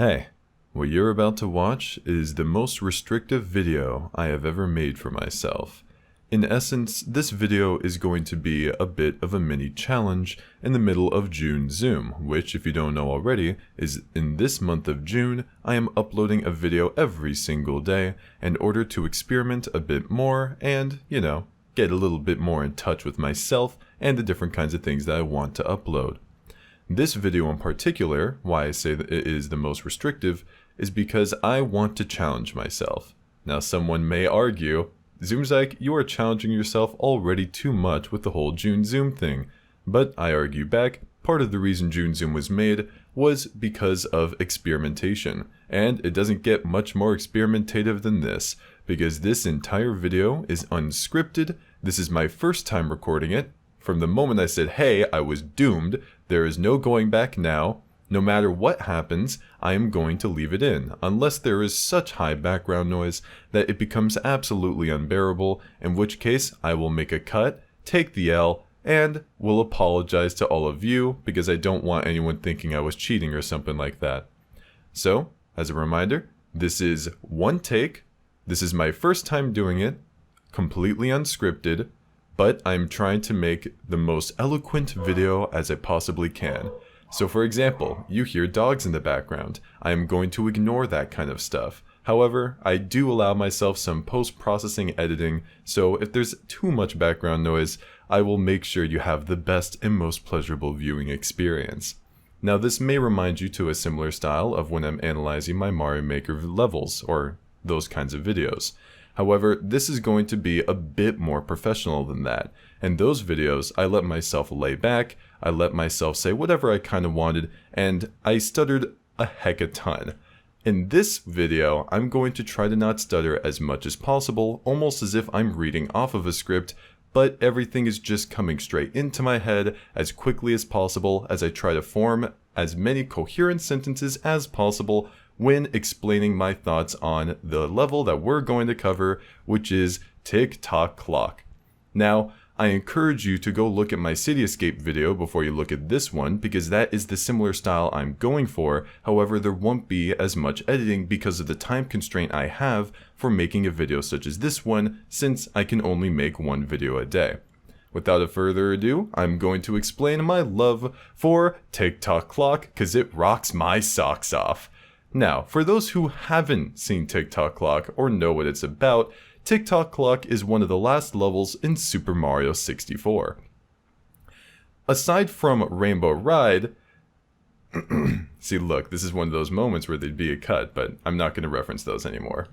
Hey, what you're about to watch is the most restrictive video I have ever made for myself. In essence, this video is going to be a bit of a mini challenge in the middle of June Zoom, which, if you don't know already, is in this month of June, I am uploading a video every single day in order to experiment a bit more and, get a little bit more in touch with myself and the different kinds of things that I want to upload. This video in particular, why I say that it is the most restrictive, is because I want to challenge myself. Now someone may argue, Zoomzyke, you are challenging yourself already too much with the whole June Zoom thing. But I argue back, part of the reason June Zoom was made was because of experimentation. And it doesn't get much more experimentative than this, because this entire video is unscripted. This is my first time recording it. From the moment I said, hey, I was doomed, there is no going back now. No matter what happens, I am going to leave it in, unless there is such high background noise that it becomes absolutely unbearable, in which case I will make a cut, take the L, and will apologize to all of you because I don't want anyone thinking I was cheating or something like that. So, as a reminder, this is one take. This is my first time doing it, completely unscripted, but I'm trying to make the most eloquent video as I possibly can. So for example, you hear dogs in the background. I am going to ignore that kind of stuff. However, I do allow myself some post-processing editing, so if there's too much background noise, I will make sure you have the best and most pleasurable viewing experience. Now this may remind you to a similar style of when I'm analyzing my Mario Maker levels, or those kinds of videos. However, this is going to be a bit more professional than that. In those videos, I let myself lay back, I let myself say whatever I kind of wanted, and I stuttered a heck a ton. In this video, I'm going to try to not stutter as much as possible, almost as if I'm reading off of a script, but everything is just coming straight into my head as quickly as possible as I try to form as many coherent sentences as possible when explaining my thoughts on the level that we're going to cover, which is Tock Clock. Now, I encourage you to go look at my City Escape video before you look at this one, because that is the similar style I'm going for. However, there won't be as much editing because of the time constraint I have for making a video such as this one, since I can only make one video a day. Without further ado, I'm going to explain my love for Tock Clock, because it rocks my socks off. Now, for those who haven't seen Tock Clock or know what it's about, Tock Clock is one of the last levels in Super Mario 64. Aside from Rainbow Ride, see look, this is one of those moments where there'd be a cut, but I'm not going to reference those anymore.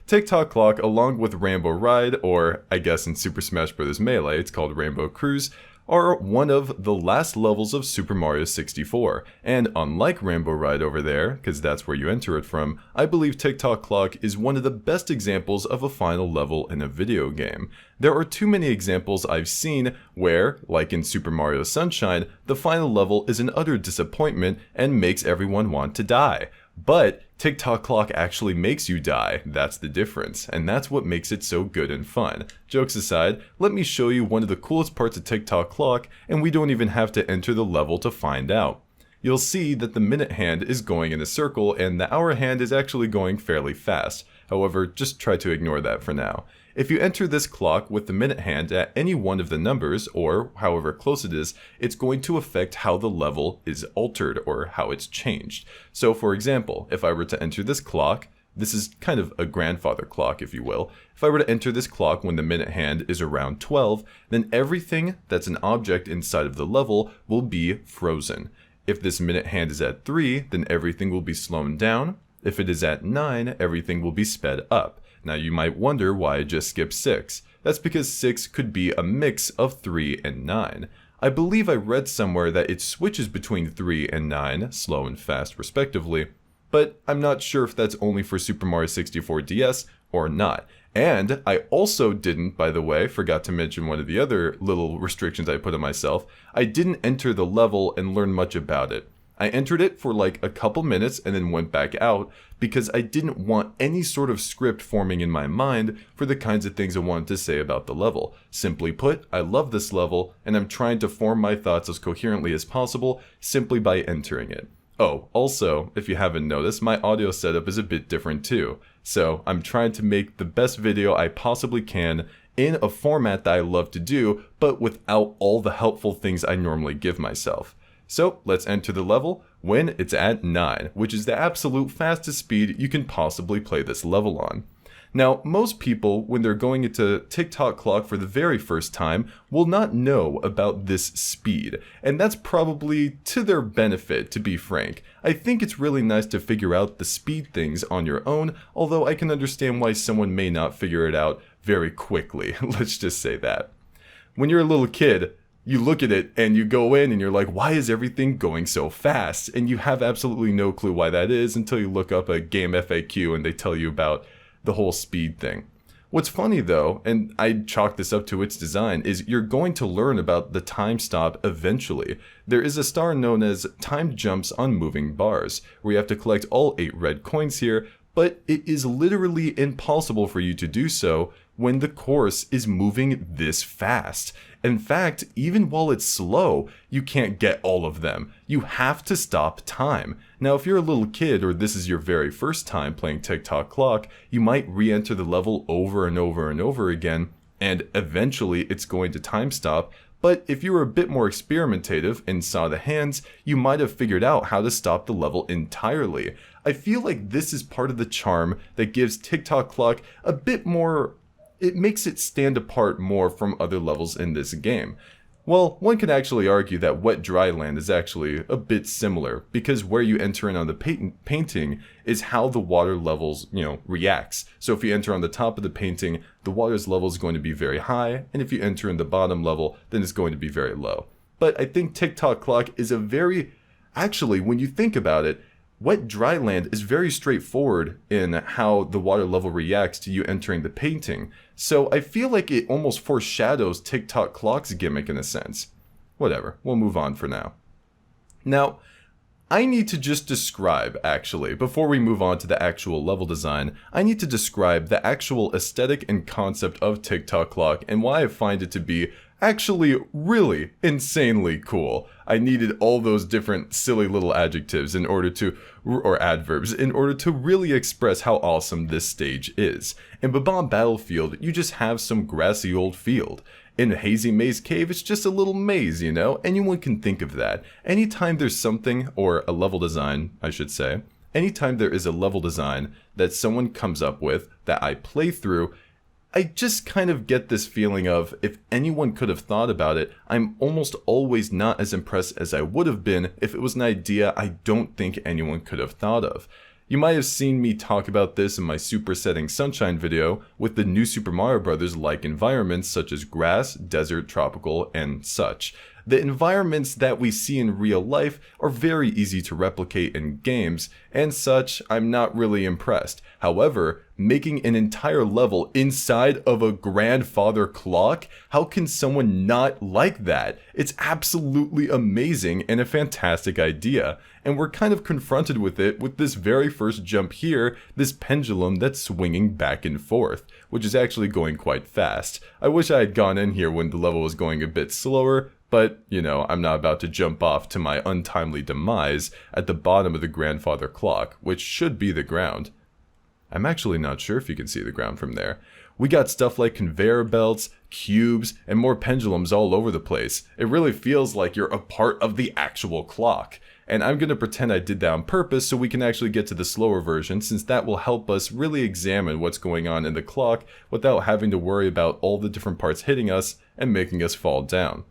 Tock Clock, along with Rainbow Ride, or I guess in Super Smash Bros. Melee it's called Rainbow Cruise, are one of the last levels of Super Mario 64, and unlike Rainbow Ride over there, because that's where you enter it from, I believe Tock Clock is one of the best examples of a final level in a video game. There are too many examples I've seen where, like in Super Mario Sunshine, the final level is an utter disappointment and makes everyone want to die. But Tock Clock actually makes you die, that's the difference, and that's what makes it so good and fun. Jokes aside, let me show you one of the coolest parts of Tock Clock, and we don't even have to enter the level to find out. You'll see that the minute hand is going in a circle and the hour hand is actually going fairly fast. However, just try to ignore that for now. If you enter this clock with the minute hand at any one of the numbers, or however close it is, it's going to affect how the level is altered or how it's changed. So for example, if I were to enter this clock, this is kind of a grandfather clock if you will, if I were to enter this clock when the minute hand is around 12, then everything that's an object inside of the level will be frozen. If this minute hand is at 3, then everything will be slowed down. If it is at 9, everything will be sped up. Now you might wonder why I just skipped 6. That's because 6 could be a mix of 3 and 9. I believe I read somewhere that it switches between 3 and 9, slow and fast respectively, but I'm not sure if that's only for Super Mario 64 DS or not. And I also didn't, by the way, forgot to mention one of the other little restrictions I put on myself, I didn't enter the level and learn much about it. I entered it for like a couple minutes and then went back out because I didn't want any sort of script forming in my mind for the kinds of things I wanted to say about the level. Simply put, I love this level and I'm trying to form my thoughts as coherently as possible simply by entering it. Oh, also, if you haven't noticed, my audio setup is a bit different too. So I'm trying to make the best video I possibly can in a format that I love to do, but without all the helpful things I normally give myself. So let's enter the level when it's at 9, which is the absolute fastest speed you can possibly play this level on. Now, most people, when they're going into Tock Clock for the very first time, will not know about this speed, and that's probably to their benefit, to be frank. I think it's really nice to figure out the speed things on your own, although I can understand why someone may not figure it out very quickly, let's just say that. When you're a little kid, you look at it and you go in and you're like, why is everything going so fast? And you have absolutely no clue why that is until you look up a game FAQ and they tell you about the whole speed thing. What's funny though, and I chalk this up to its design, is you're going to learn about the time stop eventually. There is a star known as time jumps on moving bars, where you have to collect all 8 red coins here, but it is literally impossible for you to do so when the course is moving this fast. In fact, even while it's slow, you can't get all of them. You have to stop time. Now, if you're a little kid or this is your very first time playing Tock Clock, you might re-enter the level over and over and over again, and eventually it's going to time stop. But if you were a bit more experimentative and saw the hands, you might have figured out how to stop the level entirely. I feel like this is part of the charm that gives Tock Clock a bit more. It makes it stand apart more from other levels in this game. Well, one could actually argue that Wet Dry Land is actually a bit similar, because where you enter in on the painting is how the water levels, reacts. So if you enter on the top of the painting, the water's level is going to be very high, and if you enter in the bottom level, then it's going to be very low. But I think Tock Clock is actually, when you think about it, Wet Dry Land is very straightforward in how the water level reacts to you entering the painting, so I feel like it almost foreshadows Tock Clock's gimmick in a sense. Whatever, we'll move on for now. Now, I need to just describe, actually, before we move on to the actual level design, I need to describe the actual aesthetic and concept of Tock Clock and why I find it to be actually really insanely cool. I needed all those different silly little adjectives or adverbs in order to really express how awesome this stage is. In Bob-omb Battlefield, you just have some grassy old field. In Hazy Maze Cave, it's just a little maze, Anyone can think of that. Anytime there's something, or a level design, I should say, anytime there is a level design that someone comes up with that I play through, I just kind of get this feeling of, if anyone could have thought about it, I'm almost always not as impressed as I would have been if it was an idea I don't think anyone could have thought of. You might have seen me talk about this in my Supersetting Sunshine video with the new Super Mario Bros.-like environments such as grass, desert, tropical, and such. The environments that we see in real life are very easy to replicate in games, and such, I'm not really impressed. However, making an entire level inside of a grandfather clock, how can someone not like that? It's absolutely amazing and a fantastic idea. And we're kind of confronted with it with this very first jump here, this pendulum that's swinging back and forth, which is actually going quite fast. I wish I had gone in here when the level was going a bit slower, but, I'm not about to jump off to my untimely demise at the bottom of the grandfather clock, which should be the ground. I'm actually not sure if you can see the ground from there. We got stuff like conveyor belts, cubes, and more pendulums all over the place. It really feels like you're a part of the actual clock. And I'm going to pretend I did that on purpose so we can actually get to the slower version, since that will help us really examine what's going on in the clock without having to worry about all the different parts hitting us and making us fall down.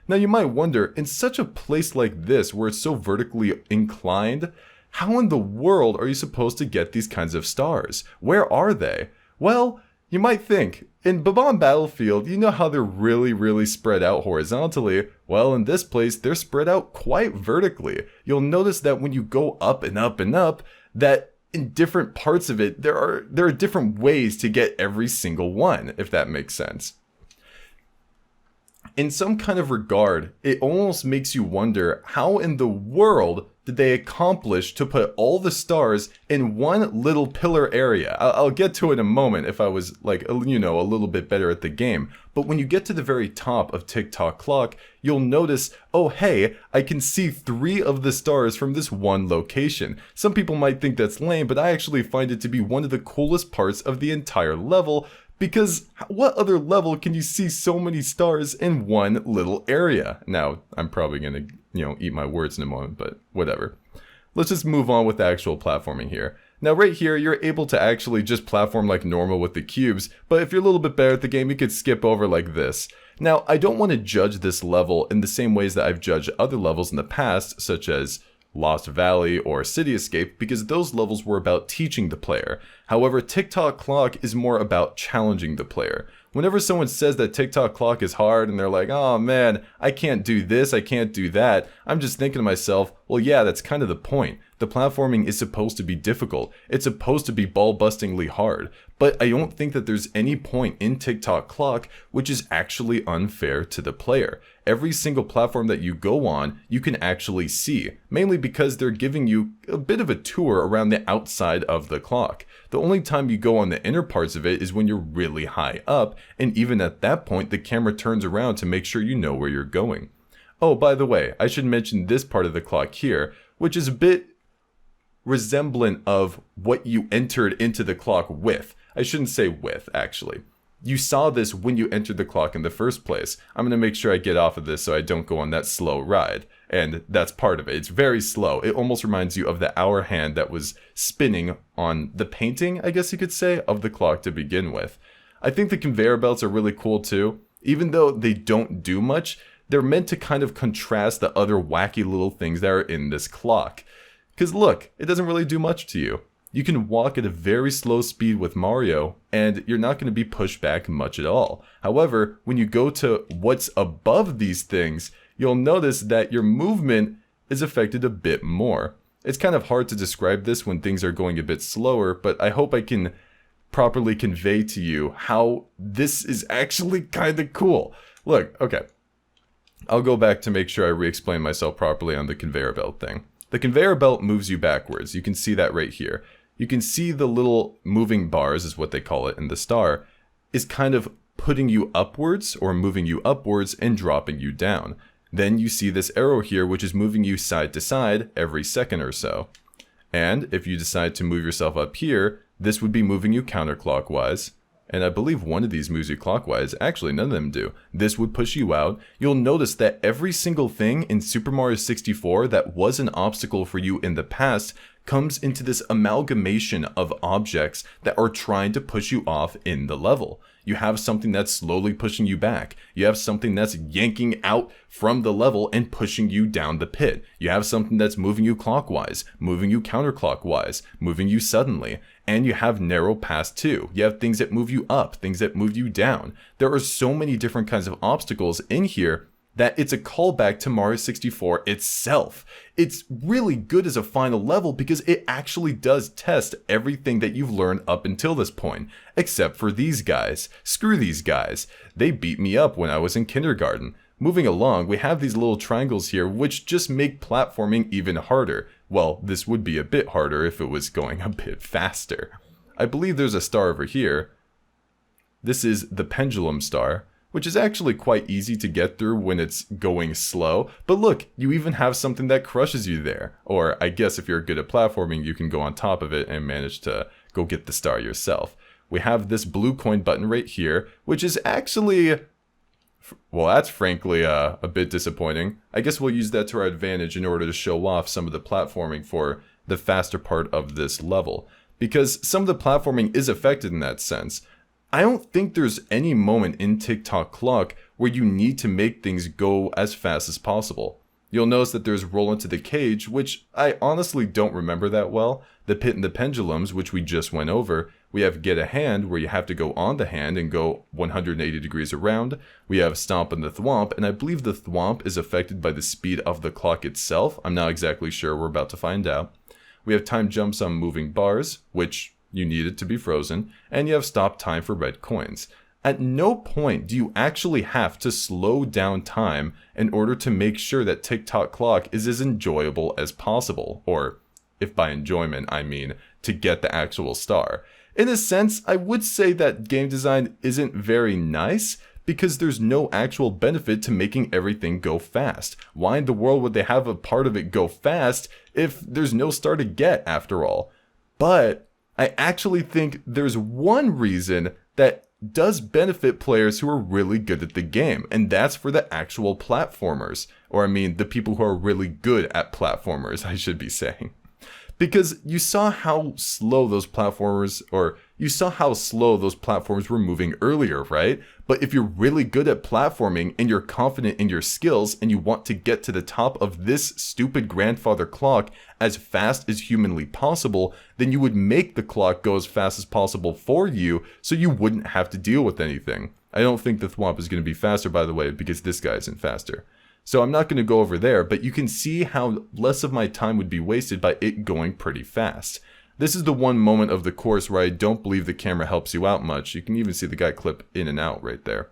Now you might wonder, in such a place like this where it's so vertically inclined, how in the world are you supposed to get these kinds of stars? Where are they? Well, you might think, in Bob-omb Battlefield, you know how they're really spread out horizontally? Well, in this place, they're spread out quite vertically. You'll notice that when you go up and up and up, that in different parts of it, there are different ways to get every single one, if that makes sense. In some kind of regard, it almost makes you wonder how in the world did they accomplish to put all the stars in one little pillar area? I'll get to it in a moment if I was like, you know, a little bit better at the game. But when you get to the very top of Tock Clock, you'll notice, oh hey, I can see 3 of the stars from this one location. Some people might think that's lame, but I actually find it to be one of the coolest parts of the entire level, because what other level can you see so many stars in one little area? Now, I'm probably gonna, you know, eat my words in a moment, but whatever. Let's just move on with the actual platforming here. Now right here, you're able to actually just platform like normal with the cubes, but if you're a little bit better at the game, you could skip over like this. Now, I don't want to judge this level in the same ways that I've judged other levels in the past, such as Lost Valley or City Escape, because those levels were about teaching the player. However, Tock Clock is more about challenging the player. Whenever someone says that Tock Clock is hard and they're like, oh man, I can't do this, I can't do that, I'm just thinking to myself, well yeah, that's kind of the point. The platforming is supposed to be difficult. It's supposed to be ball-bustingly hard. But I don't think that there's any point in Tock Clock which is actually unfair to the player. Every single platform that you go on, you can actually see, mainly because they're giving you a bit of a tour around the outside of the clock. The only time you go on the inner parts of it is when you're really high up, and even at that point, the camera turns around to make sure you know where you're going. Oh, by the way, I should mention this part of the clock here, which is a bit resemblant of what you entered into the clock with. I shouldn't say with, actually. You saw this when you entered the clock in the first place. I'm going to make sure I get off of this so I don't go on that slow ride. And that's part of it. It's very slow. It almost reminds you of the hour hand that was spinning on the painting, I guess you could say, of the clock to begin with. I think the conveyor belts are really cool too. Even though they don't do much, they're meant to kind of contrast the other wacky little things that are in this clock. Because look, it doesn't really do much to you. You can walk at a very slow speed with Mario, and you're not going to be pushed back much at all. However, when you go to what's above these things, you'll notice that your movement is affected a bit more. It's kind of hard to describe this when things are going a bit slower, but I hope I can properly convey to you how this is actually kind of cool. Look, okay. I'll go back to make sure I re-explain myself properly on the conveyor belt thing. The conveyor belt moves you backwards. You can see that right here. You can see the little moving bars, is what they call it in the star, is kind of putting you upwards or moving you upwards and dropping you down. Then you see this arrow here, which is moving you side to side every second or so. And if you decide to move yourself up here, this would be moving you counterclockwise. And I believe one of these moves you clockwise. Actually, none of them do. This would push you out. You'll notice that every single thing in Super Mario 64 that was an obstacle for you in the past comes into this amalgamation of objects that are trying to push you off in the level. You have something that's slowly pushing you back. You have something that's yanking out from the level and pushing you down the pit. You have something that's moving you clockwise, moving you counterclockwise, moving you suddenly. And you have narrow paths too. You have things that move you up, things that move you down. There are so many different kinds of obstacles in here that it's a callback to Mario 64 itself. It's really good as a final level because it actually does test everything that you've learned up until this point. Except for these guys. Screw these guys. They beat me up when I was in kindergarten. Moving along, we have these little triangles here which just make platforming even harder. Well, this would be a bit harder if it was going a bit faster. I believe there's a star over here. This is the pendulum star, which is actually quite easy to get through when it's going slow. But look, you even have something that crushes you there. Or I guess if you're good at platforming, you can go on top of it and manage to go get the star yourself. We have this blue coin button right here, which is actually, well, that's frankly a bit disappointing. I guess we'll use that to our advantage in order to show off some of the platforming for the faster part of this level. Because some of the platforming is affected in that sense. I don't think there's any moment in Tock Clock where you need to make things go as fast as possible. You'll notice that there's roll into the cage, which I honestly don't remember that well. The pit and the pendulums, which we just went over. We have get a hand, where you have to go on the hand and go 180 degrees around. We have stomp and the thwomp, and I believe the thwomp is affected by the speed of the clock itself. I'm not exactly sure, we're about to find out. We have time jumps on moving bars, which you need it to be frozen, and you have stop time for red coins. At no point do you actually have to slow down time in order to make sure that Tock Clock is as enjoyable as possible, or if by enjoyment I mean to get the actual star. In a sense, I would say that game design isn't very nice, because there's no actual benefit to making everything go fast. Why in the world would they have a part of it go fast if there's no star to get after all? But I actually think there's one reason that does benefit players who are really good at the game, and that's for the actual platformers. Or I mean, the people who are really good at platformers, I should be saying. Because you saw how slow those platformers were moving earlier, right? But if you're really good at platforming and you're confident in your skills and you want to get to the top of this stupid grandfather clock as fast as humanly possible, then you would make the clock go as fast as possible for you so you wouldn't have to deal with anything. I don't think the thwomp is going to be faster, by the way, because this guy isn't faster. So I'm not going to go over there, but you can see how less of my time would be wasted by it going pretty fast. This is the one moment of the course where I don't believe the camera helps you out much. You can even see the guy clip in and out right there.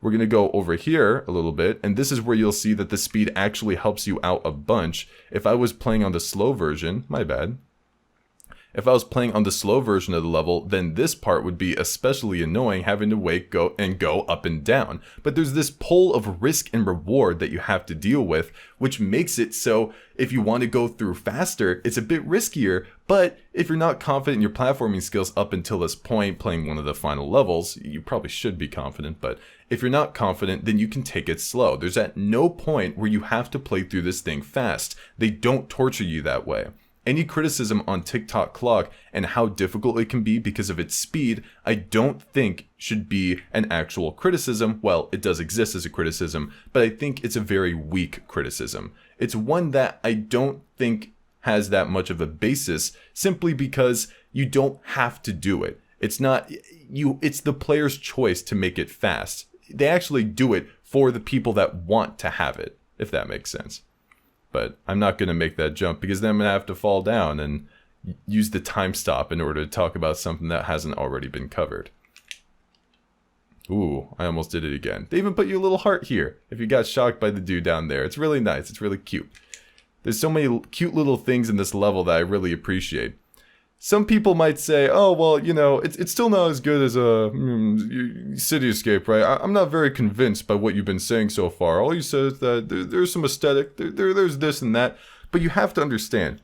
We're going to go over here a little bit, and this is where you'll see that the speed actually helps you out a bunch. If I was playing on the slow version, my bad. If I was playing on the slow version of the level, then this part would be especially annoying, having to go up and down. But there's this pull of risk and reward that you have to deal with, which makes it so if you want to go through faster, it's a bit riskier. But if you're not confident in your platforming skills up until this point, playing one of the final levels, you probably should be confident, but if you're not confident, then you can take it slow. There's at no point where you have to play through this thing fast. They don't torture you that way. Any criticism on Tock Clock and how difficult it can be because of its speed, I don't think should be an actual criticism. Well, it does exist as a criticism, but I think it's a very weak criticism. It's one that I don't think has that much of a basis, simply because you don't have to do it. It's the player's choice to make it fast. They actually do it for the people that want to have it, if that makes sense. But I'm not going to make that jump because then I'm going to have to fall down and use the time stop in order to talk about something that hasn't already been covered. Ooh, I almost did it again. They even put you a little heart here if you got shocked by the dude down there. It's really nice. It's really cute. There's so many cute little things in this level that I really appreciate. Some people might say, oh, well, you know, it's still not as good as a City Escape, right? I'm not very convinced by what you've been saying so far. All you said is that there's some aesthetic, there's this and that. But you have to understand,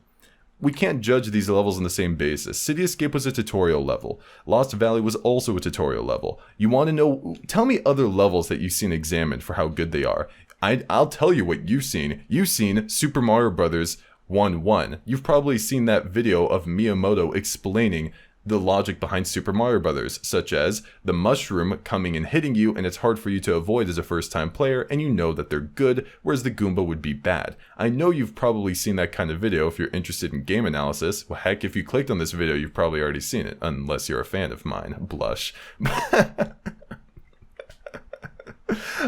we can't judge these levels on the same basis. City Escape was a tutorial level. Lost Valley was also a tutorial level. You want to know, tell me other levels that you've seen examined for how good they are. I'll tell you what you've seen. You've seen Super Mario Brothers 1-1. You've probably seen that video of Miyamoto explaining the logic behind Super Mario Brothers, such as the mushroom coming and hitting you and it's hard for you to avoid as a first-time player, and you know that they're good, whereas the Goomba would be bad. I know you've probably seen that kind of video if you're interested in game analysis. Well, heck, if you clicked on this video, you've probably already seen it, unless you're a fan of mine. Blush.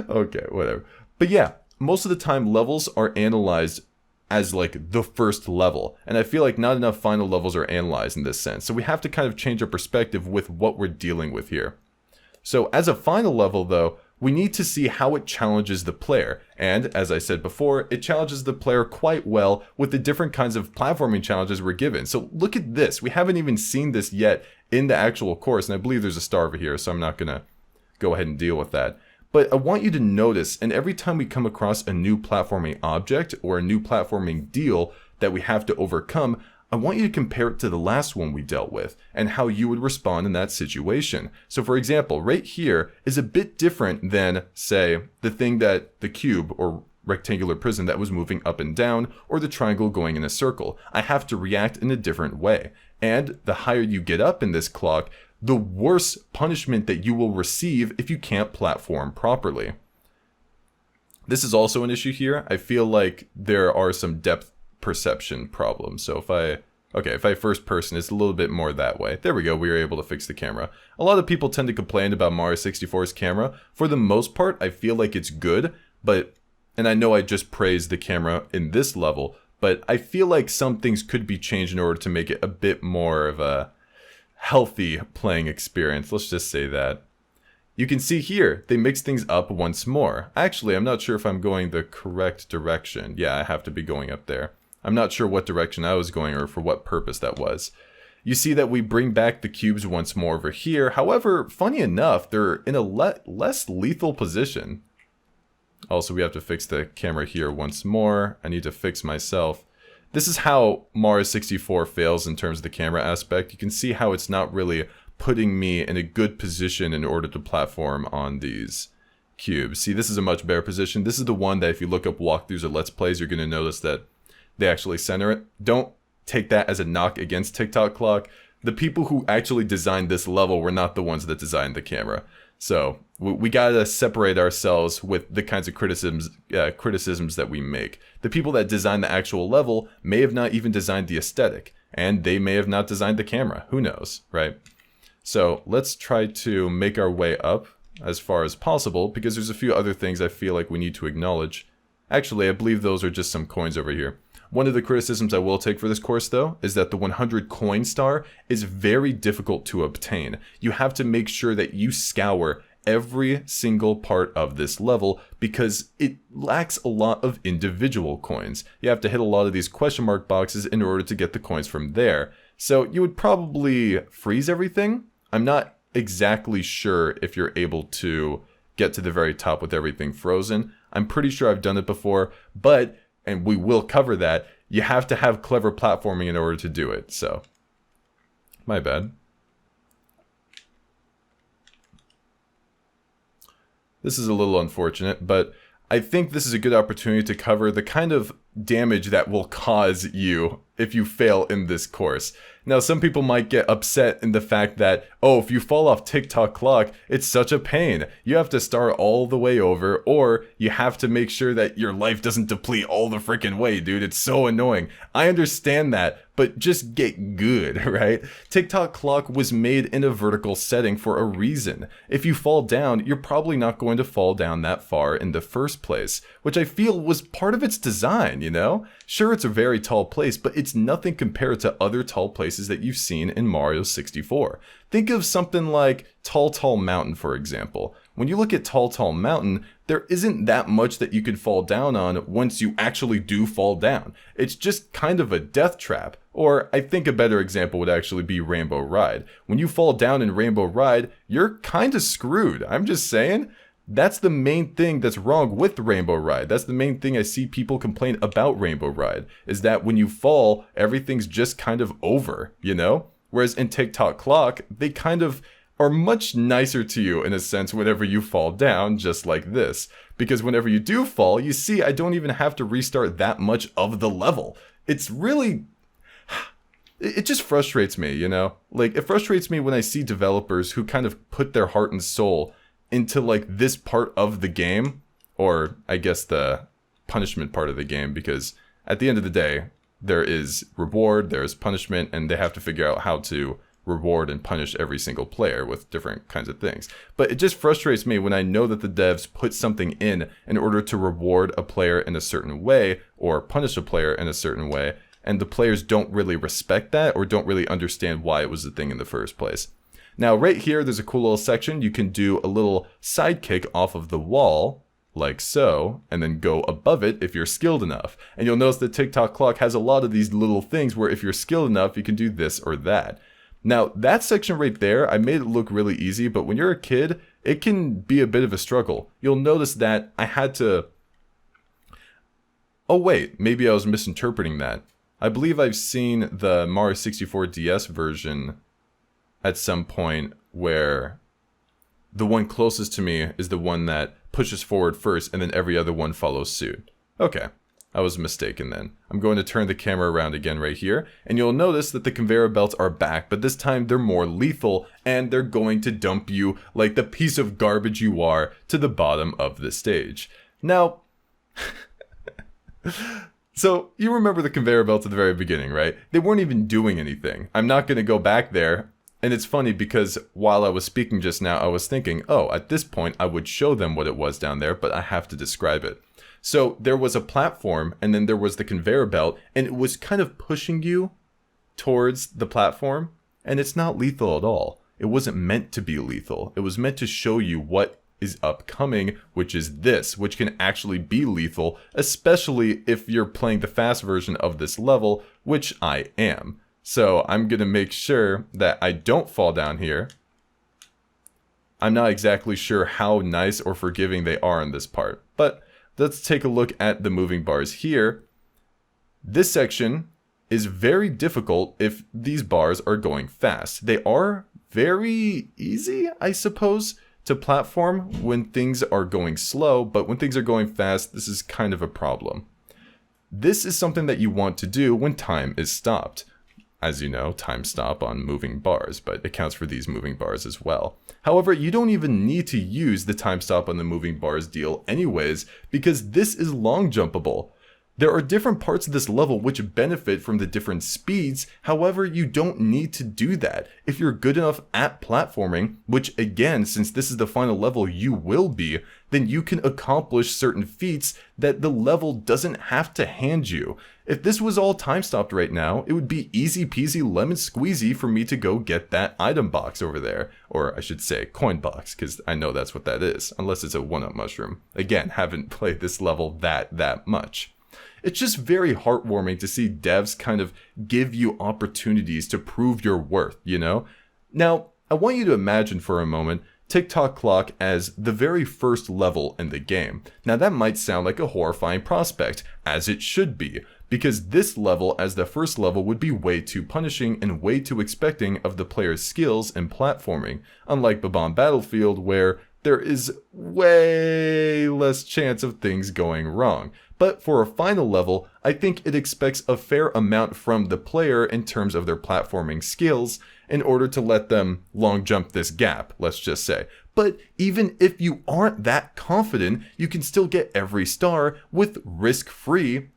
Okay, whatever. But yeah, most of the time levels are analyzed as like the first level, and I feel like not enough final levels are analyzed in this sense, so we have to kind of change our perspective with what we're dealing with here. So as a final level though, we need to see how it challenges the player, and as I said before, it challenges the player quite well with the different kinds of platforming challenges we're given. So look at this, we haven't even seen this yet in the actual course, and I believe there's a star over here, so I'm not gonna go ahead and deal with that. But I want you to notice, and every time we come across a new platforming object or a new platforming deal that we have to overcome, I want you to compare it to the last one we dealt with and how you would respond in that situation. So for example, right here is a bit different than, say, the thing that the cube or rectangular prison that was moving up and down, or the triangle going in a circle. I have to react in a different way. And the higher you get up in this clock, the worse punishment that you will receive if you can't platform properly. This is also an issue here. I feel like there are some depth perception problems. So if I first person, it's a little bit more that way. There we go, we were able to fix the camera. A lot of people tend to complain about Mario 64's camera. For the most part, I feel like it's good, and I know I just praised the camera in this level, but I feel like some things could be changed in order to make it a bit more of a healthy playing experience. Let's just say that. You can see here, they mix things up once more. Actually, I'm not sure if I'm going the correct direction. Yeah, I have to be going up there. I'm not sure what direction I was going or for what purpose that was. You see that we bring back the cubes once more over here. However, funny enough, they're in a less lethal position. Also, we have to fix the camera here once more. I need to fix myself. This is how Mario 64 fails in terms of the camera aspect. You can see how it's not really putting me in a good position in order to platform on these cubes. See, this is a much better position. This is the one that if you look up walkthroughs or Let's Plays, you're going to notice that they actually center it. Don't take that as a knock against Tock Clock. The people who actually designed this level were not the ones that designed the camera. So we gotta separate ourselves with the kinds of criticisms that we make. The people that designed the actual level may have not even designed the aesthetic, and they may have not designed the camera. Who knows, right? So let's try to make our way up as far as possible, because there's a few other things I feel like we need to acknowledge. Actually, I believe those are just some coins over here. One of the criticisms I will take for this course, though, is that the 100 coin star is very difficult to obtain. You have to make sure that you scour every single part of this level because it lacks a lot of individual coins. You have to hit a lot of these question mark boxes in order to get the coins from there. So you would probably freeze everything. I'm not exactly sure if you're able to get to the very top with everything frozen. I'm pretty sure I've done it before, but, and we will cover that, you have to have clever platforming in order to do it, so. My bad. This is a little unfortunate, but I think this is a good opportunity to cover the kind of damage that will cause you if you fail in this course. Now, some people might get upset in the fact that, oh, if you fall off Tock Clock, it's such a pain. You have to start all the way over, or you have to make sure that your life doesn't deplete all the freaking way, dude. It's so annoying. I understand that, but just get good, right? Tock Clock was made in a vertical setting for a reason. If you fall down, you're probably not going to fall down that far in the first place, which I feel was part of its design, you know? Sure, it's a very tall place, but it's nothing compared to other tall places that you've seen in Mario 64. Think of something like Tall Mountain, for example. When you look at Tall Mountain, there isn't that much that you could fall down on once you actually do fall down. It's just kind of a death trap. Or I think a better example would actually be Rainbow Ride. When you fall down in Rainbow Ride, you're kind of screwed. I'm just saying. That's the main thing that's wrong with Rainbow Ride. That's the main thing I see people complain about Rainbow Ride, is that when you fall, everything's just kind of over, you know? Whereas in Tock Clock, they kind of are much nicer to you in a sense whenever you fall down, just like this. Because whenever you do fall, you see I don't even have to restart that much of the level. It's really... It just frustrates me, you know? Like, it frustrates me when I see developers who kind of put their heart and soul into like this part of the game, or I guess the punishment part of the game, because at the end of the day, there is reward, there is punishment, and they have to figure out how to reward and punish every single player with different kinds of things. But it just frustrates me when I know that the devs put something in order to reward a player in a certain way, or punish a player in a certain way, and the players don't really respect that, or don't really understand why it was a thing in the first place. Now, right here, there's a cool little section. You can do a little sidekick off of the wall, like so, and then go above it if you're skilled enough. And you'll notice that Tock Clock has a lot of these little things where if you're skilled enough, you can do this or that. Now, that section right there, I made it look really easy, but when you're a kid, it can be a bit of a struggle. You'll notice that I had to... Oh wait, maybe I was misinterpreting that. I believe I've seen the Mario 64 DS version at some point where the one closest to me is the one that pushes forward first and then every other one follows suit. Okay, I was mistaken then. I'm going to turn the camera around again right here, and you'll notice that the conveyor belts are back, but this time they're more lethal, and they're going to dump you like the piece of garbage you are to the bottom of the stage. Now... So, you remember the conveyor belts at the very beginning, right? They weren't even doing anything. I'm not going to go back there. And it's funny because while I was speaking just now, I was thinking, oh, at this point I would show them what it was down there, but I have to describe it. So there was a platform, and then there was the conveyor belt, and it was kind of pushing you towards the platform, and it's not lethal at all. it wasn't meant to be lethal. It was meant to show you what is upcoming, which is this, which can actually be lethal, especially if you're playing the fast version of this level, which I am. So I'm going to make sure that I don't fall down here. I'm not exactly sure how nice or forgiving they are in this part, but let's take a look at the moving bars here. This section is very difficult if these bars are going fast. They are very easy, I suppose, to platform when things are going slow, but when things are going fast, this is kind of a problem. This is something that you want to do when time is stopped. As you know, time stop on moving bars, but it counts for these moving bars as well. However, you don't even need to use the time stop on the moving bars deal anyways, because this is long jumpable. There are different parts of this level which benefit from the different speeds, however, you don't need to do that. If you're good enough at platforming, which again, since this is the final level you will be, then you can accomplish certain feats that the level doesn't have to hand you. If this was all time stopped right now, it would be easy peasy lemon squeezy for me to go get that item box over there. Or I should say coin box, because I know that's what that is, unless it's a 1-up mushroom. Again, haven't played this level that much. It's just very heartwarming to see devs kind of give you opportunities to prove your worth, you know? Now, I want you to imagine for a moment Tock Clock as the very first level in the game. Now that might sound like a horrifying prospect, as it should be, because this level as the first level would be way too punishing and way too expecting of the player's skills in platforming, unlike Bob-omb Battlefield where there is way less chance of things going wrong. But for a final level, I think it expects a fair amount from the player in terms of their platforming skills in order to let them long jump this gap, let's just say. But even if you aren't that confident, you can still get every star with risk-free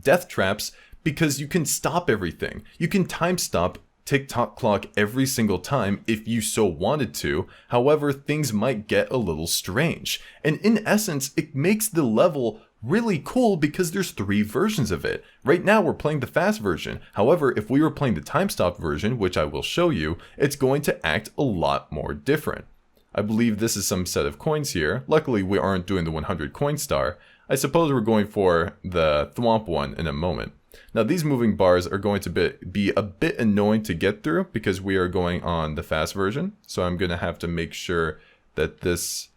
death traps because you can stop everything. You can time stop Tock Clock every single time if you so wanted to. However, things might get a little strange. And in essence, it makes the level really cool because there's 3 versions of it. Right now we're playing the fast version. However, if we were playing the time stop version, which I will show you, it's going to act a lot more different. I believe this is some set of coins here. Luckily, we aren't doing the 100 coin star. I suppose we're going for the thwomp one in a moment. Now these moving bars are going to be a bit annoying to get through because we are going on the fast version. So I'm going to have to make sure that this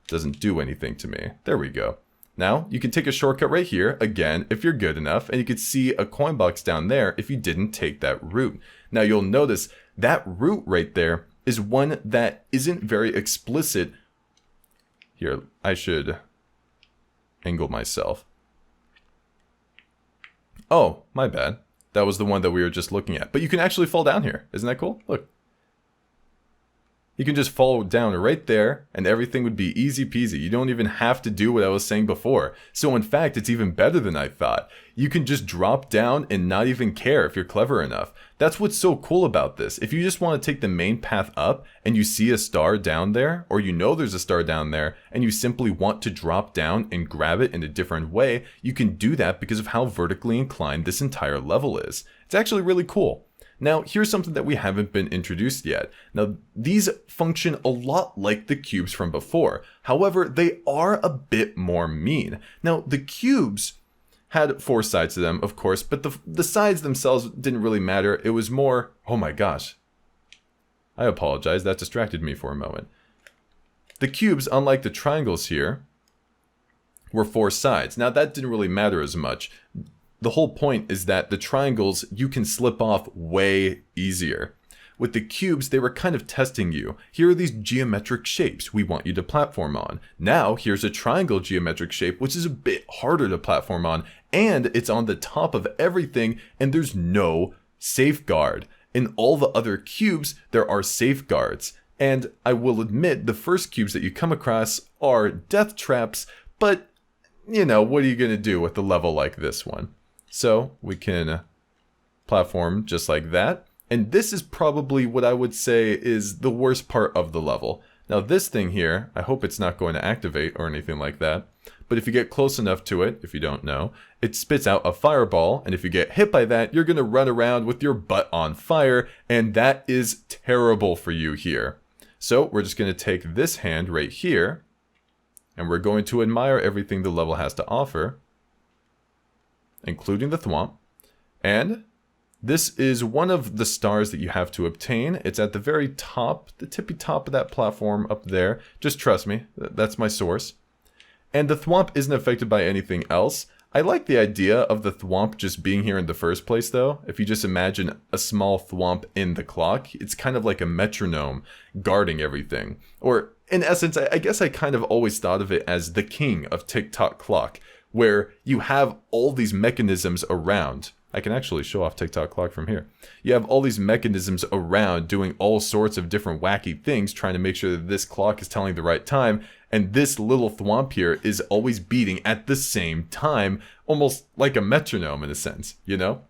doesn't do anything to me. There we go. Now you can take a shortcut right here, again, if you're good enough, and you can see a coin box down there if you didn't take that route. Now you'll notice that route right there is one that isn't very explicit. Here, I should angle myself. Oh, my bad. That was the one that we were just looking at. But you can actually fall down here. Isn't that cool? Look. You can just fall down right there and everything would be easy peasy. You don't even have to do what I was saying before. So in fact, it's even better than I thought. You can just drop down and not even care if you're clever enough. That's what's so cool about this. If you just want to take the main path up and you see a star down there, or you know there's a star down there, and you simply want to drop down and grab it in a different way, you can do that because of how vertically inclined this entire level is. It's actually really cool. Now, here's something that we haven't been introduced yet. Now, these function a lot like the cubes from before. However, they are a bit more mean. Now, the cubes had 4 sides to them, of course, but the sides themselves didn't really matter. It was more, oh my gosh. I apologize, that distracted me for a moment. The cubes, unlike the triangles here, were 4 sides. Now, that didn't really matter as much. The whole point is that the triangles, you can slip off way easier. With the cubes, they were kind of testing you. Here are these geometric shapes we want you to platform on. Now, here's a triangle geometric shape, which is a bit harder to platform on, and it's on the top of everything, and there's no safeguard. In all the other cubes, there are safeguards. And I will admit, the first cubes that you come across are death traps, but, you know, what are you going to do with a level like this one? So we can platform just like that. And this is probably what I would say is the worst part of the level. Now this thing here, I hope it's not going to activate or anything like that. But if you get close enough to it, if you don't know, it spits out a fireball, and if you get hit by that, you're going to run around with your butt on fire, and that is terrible for you here. So we're just going to take this hand right here, and we're going to admire everything the level has to offer, including the thwomp. And this is one of the stars that you have to obtain. It's at the very top, the tippy top of that platform up there. Just trust me, that's my source. And the thwomp isn't affected by anything else. I like the idea of the thwomp just being here in the first place though. If you just imagine a small thwomp in the clock, it's kind of like a metronome guarding everything. Or in essence, I guess I kind of always thought of it as the king of Tock Clock, where you have all these mechanisms around. I can actually show off Tock Clock from here. You have all these mechanisms around doing all sorts of different wacky things, trying to make sure that this clock is telling the right time, and this little thwomp here is always beating at the same time, almost like a metronome in a sense, you know?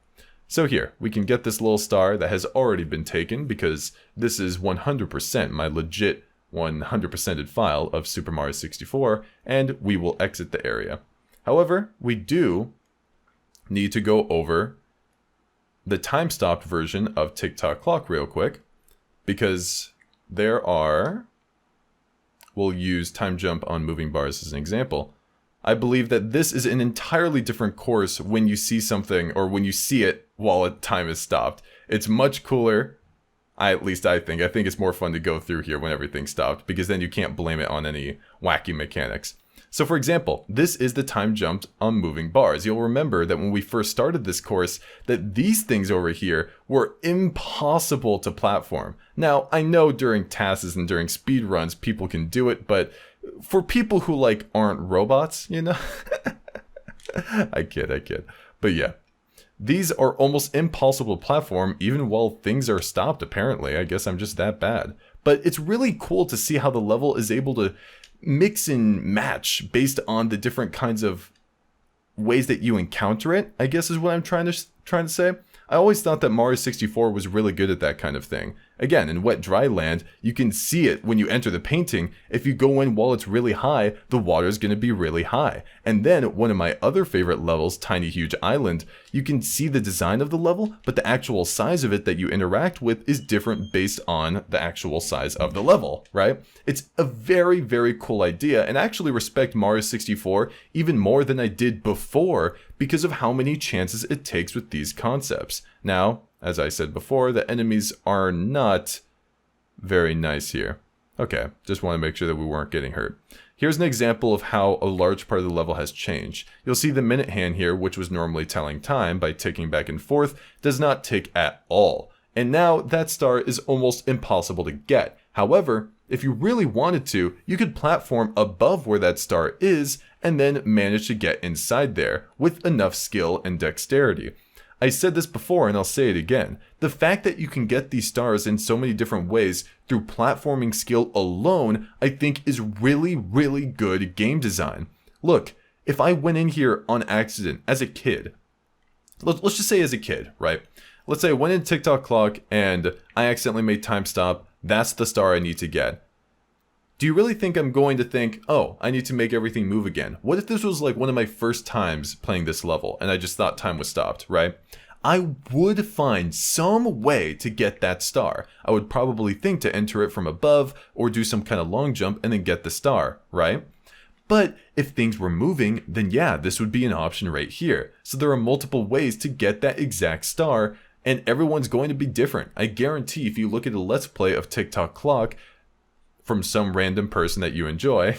So here, we can get this little star that has already been taken, because this is 100% my legit 100%ed file of Super Mario 64, and we will exit the area. However, we do need to go over the time-stopped version of Tock Clock real quick, because there are, we'll use time jump on moving bars as an example. I believe that this is an entirely different course when you see something, or when you see it while time is stopped. It's much cooler, at least I think. I think it's more fun to go through here when everything's stopped, because then you can't blame it on any wacky mechanics. So for example, this is the time jumped on moving bars. You'll remember that when we first started this course, that these things over here were impossible to platform. Now, I know during tasks and during speed runs, people can do it, but for people who like aren't robots, you know? I kid. But yeah, these are almost impossible to platform even while things are stopped, apparently. I guess I'm just that bad. But it's really cool to see how the level is able to mix and match based on the different kinds of ways that you encounter it, I guess is what I'm trying to say. I always thought that Mario 64 was really good at that kind of thing. Again, in Wet Dry Land, you can see it when you enter the painting. If you go in while it's really high, the water is going to be really high. And then one of my other favorite levels, Tiny Huge Island, you can see the design of the level, but the actual size of it that you interact with is different based on the actual size of the level, right? It's a very, very cool idea, and I actually respect Mario 64 even more than I did before because of how many chances it takes with these concepts. Now, as I said before, the enemies are not very nice here. Okay, just want to make sure that we weren't getting hurt. Here's an example of how a large part of the level has changed. You'll see the minute hand here, which was normally telling time by ticking back and forth, does not tick at all. And now that star is almost impossible to get. However, if you really wanted to, you could platform above where that star is and then manage to get inside there with enough skill and dexterity. I said this before and I'll say it again. The fact that you can get these stars in so many different ways through platforming skill alone, I think is really, really good game design. Look, if I went in here on accident as a kid, let's just say as a kid, right? Let's say I went in Tock Clock and I accidentally made time stop. That's the star I need to get. Do you really think I'm going to think, oh, I need to make everything move again? What if this was like one of my first times playing this level and I just thought time was stopped, right? I would find some way to get that star. I would probably think to enter it from above or do some kind of long jump and then get the star, right? But if things were moving, then yeah, this would be an option right here. So there are multiple ways to get that exact star, and everyone's going to be different. I guarantee if you look at a Let's Play of Tock Clock from some random person that you enjoy,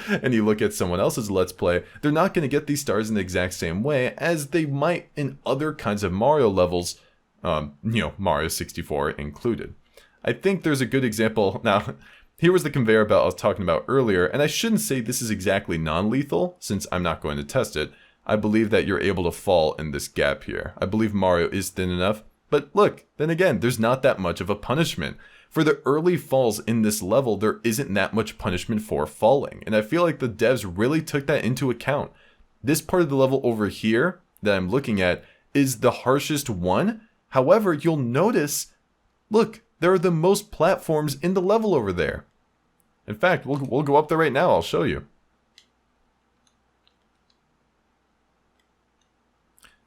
and you look at someone else's Let's Play, they're not going to get these stars in the exact same way as they might in other kinds of Mario levels, Mario 64 included. I think there's a good example. Now, here was the conveyor belt I was talking about earlier, and I shouldn't say this is exactly non-lethal, since I'm not going to test it. I believe that you're able to fall in this gap here. I believe Mario is thin enough, but look, then again, there's not that much of a punishment. For the early falls in this level, there isn't that much punishment for falling, and I feel like the devs really took that into account. This part of the level over here that I'm looking at is the harshest one. However, you'll notice, look, there are the most platforms in the level over there. In fact, we'll go up there right now, I'll show you.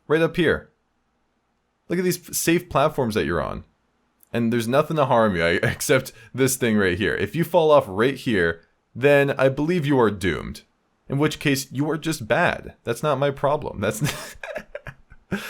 right up here. Look at these safe platforms that you're on. And there's nothing to harm you except this thing right here. If you fall off right here, then I believe you are doomed. In which case, you are just bad. That's not my problem. That's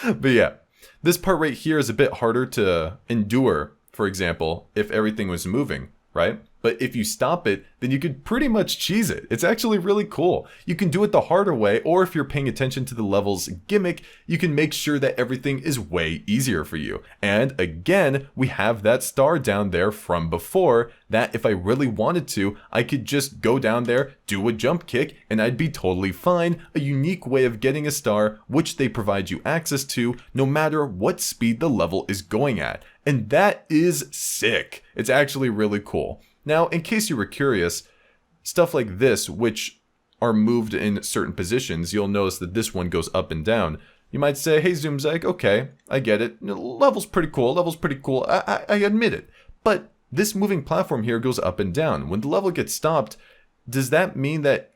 But yeah, this part right here is a bit harder to endure, for example, if everything was moving, right? But if you stop it, then you could pretty much cheese it. It's actually really cool. You can do it the harder way, or if you're paying attention to the level's gimmick, you can make sure that everything is way easier for you. And again, we have that star down there from before, that if I really wanted to, I could just go down there, do a jump kick, and I'd be totally fine. A unique way of getting a star, which they provide you access to, no matter what speed the level is going at. And that is sick. It's actually really cool. Now, in case you were curious, stuff like this, which are moved in certain positions, you'll notice that this one goes up and down. You might say, hey, Zoomzag, okay, I get it. Level's pretty cool, I admit it. But this moving platform here goes up and down. When the level gets stopped, does that mean that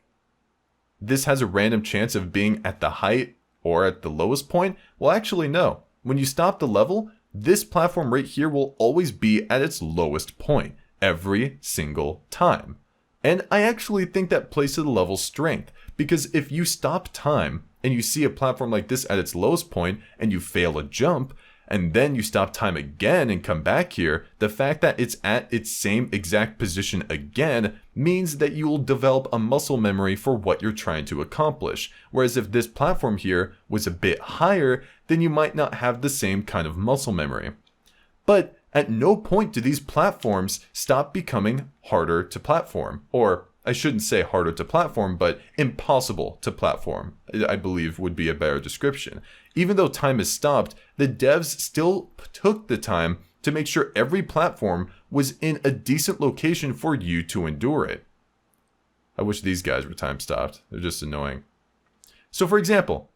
this has a random chance of being at the height or at the lowest point? Well, actually, no. When you stop the level, this platform right here will always be at its lowest point. Every single time. And I actually think that plays to the level's strength, because if you stop time and you see a platform like this at its lowest point and you fail a jump, and then you stop time again and come back here, the fact that it's at its same exact position again means that you will develop a muscle memory for what you're trying to accomplish. Whereas if this platform here was a bit higher, then you might not have the same kind of muscle memory. But at no point do these platforms stop becoming harder to platform. Or, I shouldn't say harder to platform, but impossible to platform, I believe would be a better description. Even though time is stopped, the devs still took the time to make sure every platform was in a decent location for you to endure it. I wish these guys were time stopped. They're just annoying. So for example,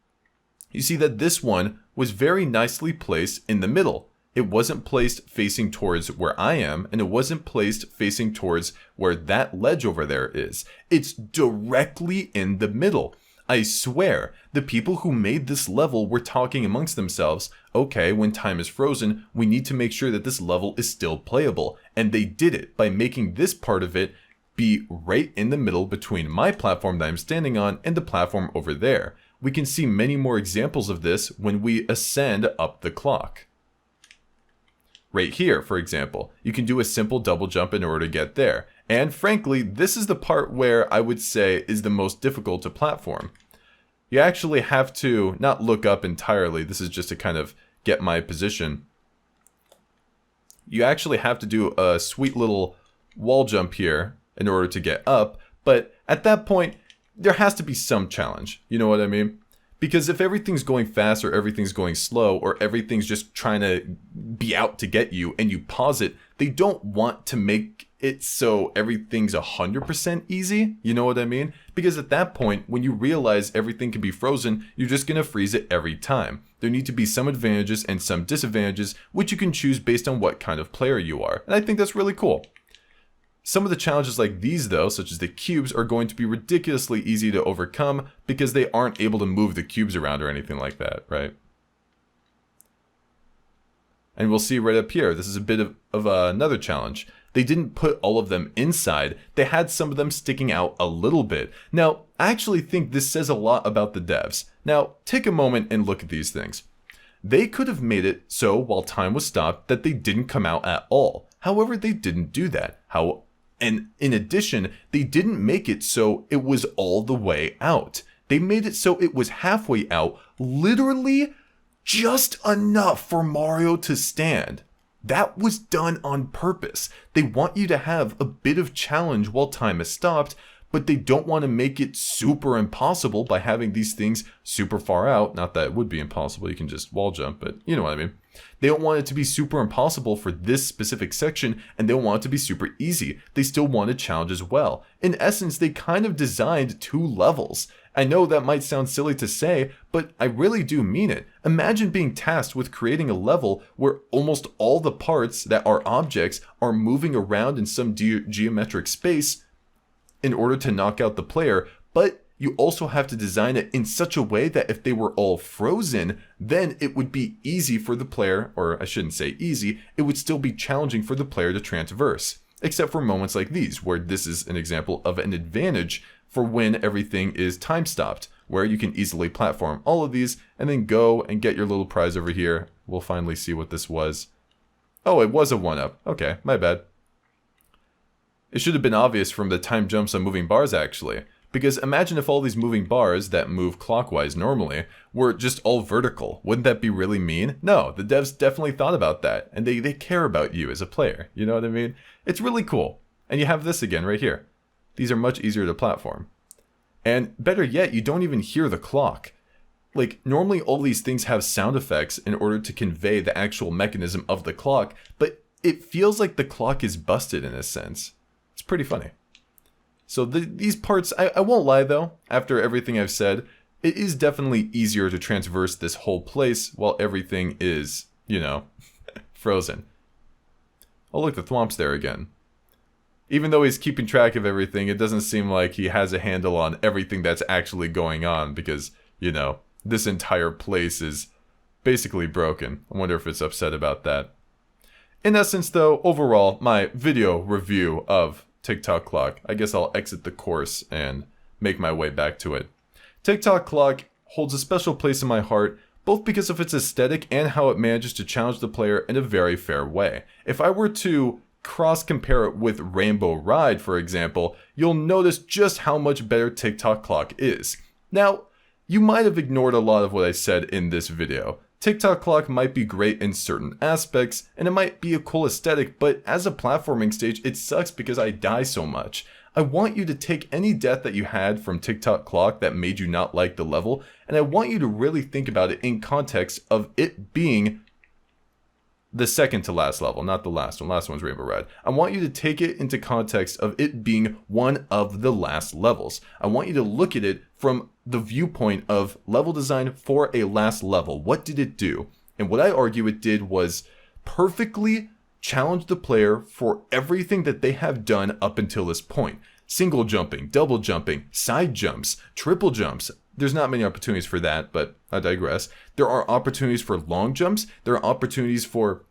you see that this one was very nicely placed in the middle. It wasn't placed facing towards where I am, and it wasn't placed facing towards where that ledge over there is. It's directly in the middle. I swear, the people who made this level were talking amongst themselves, okay, when time is frozen, we need to make sure that this level is still playable. And they did it by making this part of it be right in the middle between my platform that I'm standing on and the platform over there. We can see many more examples of this when we ascend up the clock. Right here, for example, you can do a simple double jump in order to get there. And frankly, this is the part where I would say is the most difficult to platform. You actually have to not look up entirely. This is just to kind of get my position. You actually have to do a sweet little wall jump here in order to get up. But at that point, there has to be some challenge. You know what I mean? Because if everything's going fast or everything's going slow or everything's just trying to be out to get you and you pause it, they don't want to make it so everything's 100% easy. You know what I mean? Because at that point, when you realize everything can be frozen, you're just going to freeze it every time. There need to be some advantages and some disadvantages, which you can choose based on what kind of player you are. And I think that's really cool. Some of the challenges like these though, such as the cubes, are going to be ridiculously easy to overcome because they aren't able to move the cubes around or anything like that, right? And we'll see right up here, this is a bit of another challenge. They didn't put all of them inside, they had some of them sticking out a little bit. Now, I actually think this says a lot about the devs. Now, take a moment and look at these things. They could have made it so while time was stopped that they didn't come out at all. However, they didn't do that. And in addition, they didn't make it so it was all the way out. They made it so it was halfway out, literally just enough for Mario to stand. That was done on purpose. They want you to have a bit of challenge while time is stopped, but they don't want to make it super impossible by having these things super far out. Not that it would be impossible, you can just wall jump, but you know what I mean. They don't want it to be super impossible for this specific section, and they don't want it to be super easy. They still want a challenge as well. In essence, they kind of designed two levels. I know that might sound silly to say, but I really do mean it. Imagine being tasked with creating a level where almost all the parts that are objects are moving around in some geometric space in order to knock out the player, but you also have to design it in such a way that if they were all frozen, then it would be easy for the player, or I shouldn't say easy, it would still be challenging for the player to transverse. Except for moments like these, where this is an example of an advantage for when everything is time stopped, where you can easily platform all of these and then go and get your little prize over here. We'll finally see what this was. Oh, it was a 1-up. Okay, my bad. It should have been obvious from the time jumps on moving bars, actually. Because imagine if all these moving bars that move clockwise normally were just all vertical. Wouldn't that be really mean? No, the devs definitely thought about that. And they care about you as a player. You know what I mean? It's really cool. And you have this again right here. These are much easier to platform. And better yet, you don't even hear the clock. Like, normally all these things have sound effects in order to convey the actual mechanism of the clock, but it feels like the clock is busted in a sense. It's pretty funny. So these parts, I won't lie though, after everything I've said, it is definitely easier to transverse this whole place while everything is, you know, frozen. Oh look, the thwomp's there again. Even though he's keeping track of everything, it doesn't seem like he has a handle on everything that's actually going on because, you know, this entire place is basically broken. I wonder if it's upset about that. In essence though, overall, my video review of Tock Clock, I guess I'll exit the course and make my way back to it. Tock Clock holds a special place in my heart, both because of its aesthetic and how it manages to challenge the player in a very fair way. If I were to cross-compare it with Rainbow Ride, for example, you'll notice just how much better Tock Clock is. Now, you might have ignored a lot of what I said in this video. Tock Clock might be great in certain aspects, and it might be a cool aesthetic, but as a platforming stage, it sucks because I die so much. I want you to take any death that you had from Tock Clock that made you not like the level, and I want you to really think about it in context of it being the second to last level, not the last one. Last one's Rainbow Ride. I want you to take it into context of it being one of the last levels. I want you to look at it from the viewpoint of level design for a last level. What did it do? And what I argue it did was perfectly challenge the player for everything that they have done up until this point. Single jumping, double jumping, side jumps, triple jumps. There's not many opportunities for that, but I digress. There are opportunities for long jumps. There are opportunities for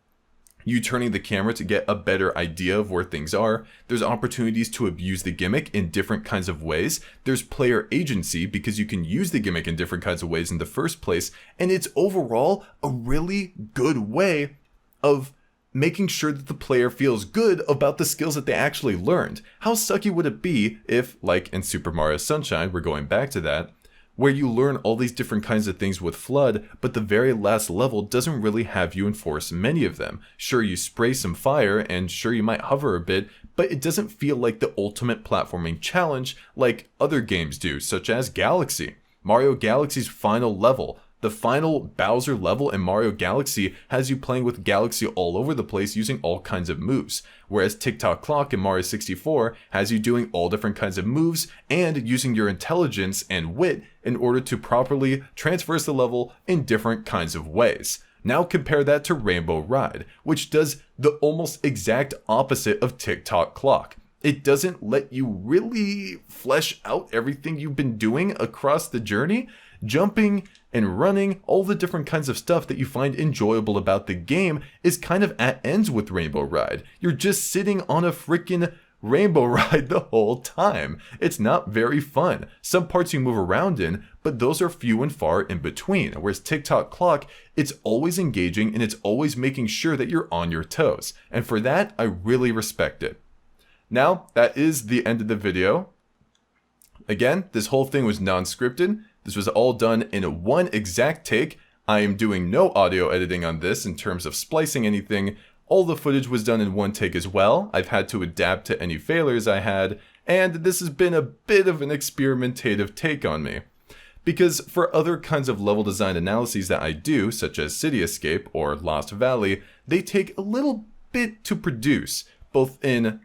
you turning the camera to get a better idea of where things are. There's opportunities to abuse the gimmick in different kinds of ways. There's player agency because you can use the gimmick in different kinds of ways in the first place. And it's overall a really good way of making sure that the player feels good about the skills that they actually learned. How sucky would it be if, like in Super Mario Sunshine, we're going back to that, where you learn all these different kinds of things with FLUDD, but the very last level doesn't really have you enforce many of them. Sure, you spray some fire, and sure, you might hover a bit, but it doesn't feel like the ultimate platforming challenge like other games do, such as Galaxy. Mario Galaxy's final level, the final Bowser level in Mario Galaxy, has you playing with Galaxy all over the place using all kinds of moves. Whereas Tock Clock in Mario 64 has you doing all different kinds of moves and using your intelligence and wit in order to properly transverse the level in different kinds of ways. Now compare that to Rainbow Ride, which does the almost exact opposite of Tock Clock. It doesn't let you really flesh out everything you've been doing across the journey. Jumping and running, all the different kinds of stuff that you find enjoyable about the game is kind of at ends with Rainbow Ride. You're just sitting on a freaking Rainbow Ride the whole time. It's not very fun. Some parts you move around in, but those are few and far in between. Whereas Tock Clock, it's always engaging and it's always making sure that you're on your toes. And for that, I really respect it. Now, that is the end of the video. Again, this whole thing was non-scripted. This was all done in one exact take. I am doing no audio editing on this in terms of splicing anything. All the footage was done in one take as well. I've had to adapt to any failures I had, and this has been a bit of an experimentative take on me. Because for other kinds of level design analyses that I do, such as City Escape or Lost Valley, they take a little bit to produce, both in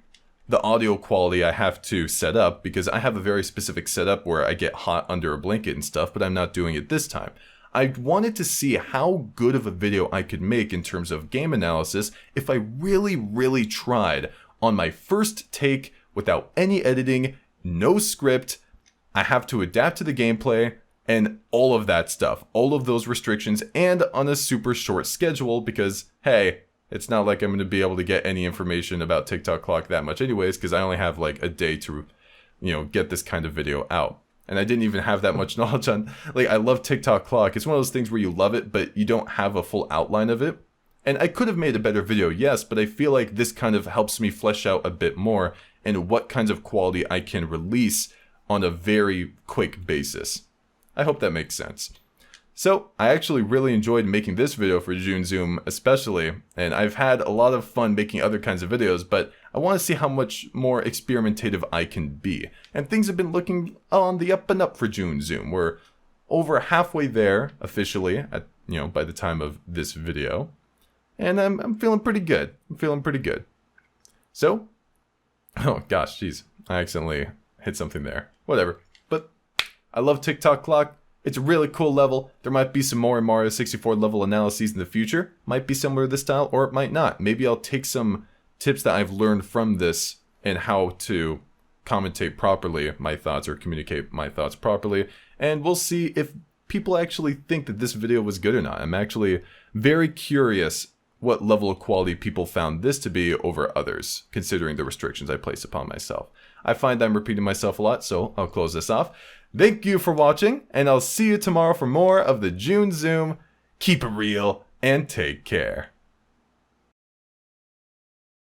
the audio quality I have to set up, because I have a very specific setup where I get hot under a blanket and stuff, but I'm not doing it this time. I wanted to see how good of a video I could make in terms of game analysis if I really tried on my first take without any editing, no script. I have to adapt to the gameplay and all of that stuff, all of those restrictions, and on a super short schedule because, hey, it's not like I'm going to be able to get any information about TikTok Clock that much anyways, because I only have like a day to, get this kind of video out. And I didn't even have that much knowledge on, I love TikTok Clock. It's one of those things where you love it, but you don't have a full outline of it. And I could have made a better video, yes, but I feel like this kind of helps me flesh out a bit more and what kinds of quality I can release on a very quick basis. I hope that makes sense. So, I actually really enjoyed making this video for June Zoom especially, and I've had a lot of fun making other kinds of videos, but I want to see how much more experimentative I can be. And things have been looking on the up and up for June Zoom. We're over halfway there, officially, at by the time of this video. And I'm feeling pretty good. So, oh gosh, jeez, I accidentally hit something there. Whatever. But I love TikTok Clock. It's a really cool level. There might be some more Mario 64 level analyses in the future. Might be similar to this style, or it might not. Maybe I'll take some tips that I've learned from this and how to commentate properly my thoughts or communicate my thoughts properly. And we'll see if people actually think that this video was good or not. I'm actually very curious what level of quality people found this to be over others, considering the restrictions I place upon myself. I find I'm repeating myself a lot, so I'll close this off. Thank you for watching, and I'll see you tomorrow for more of the June Zoom. Keep it real, and take care.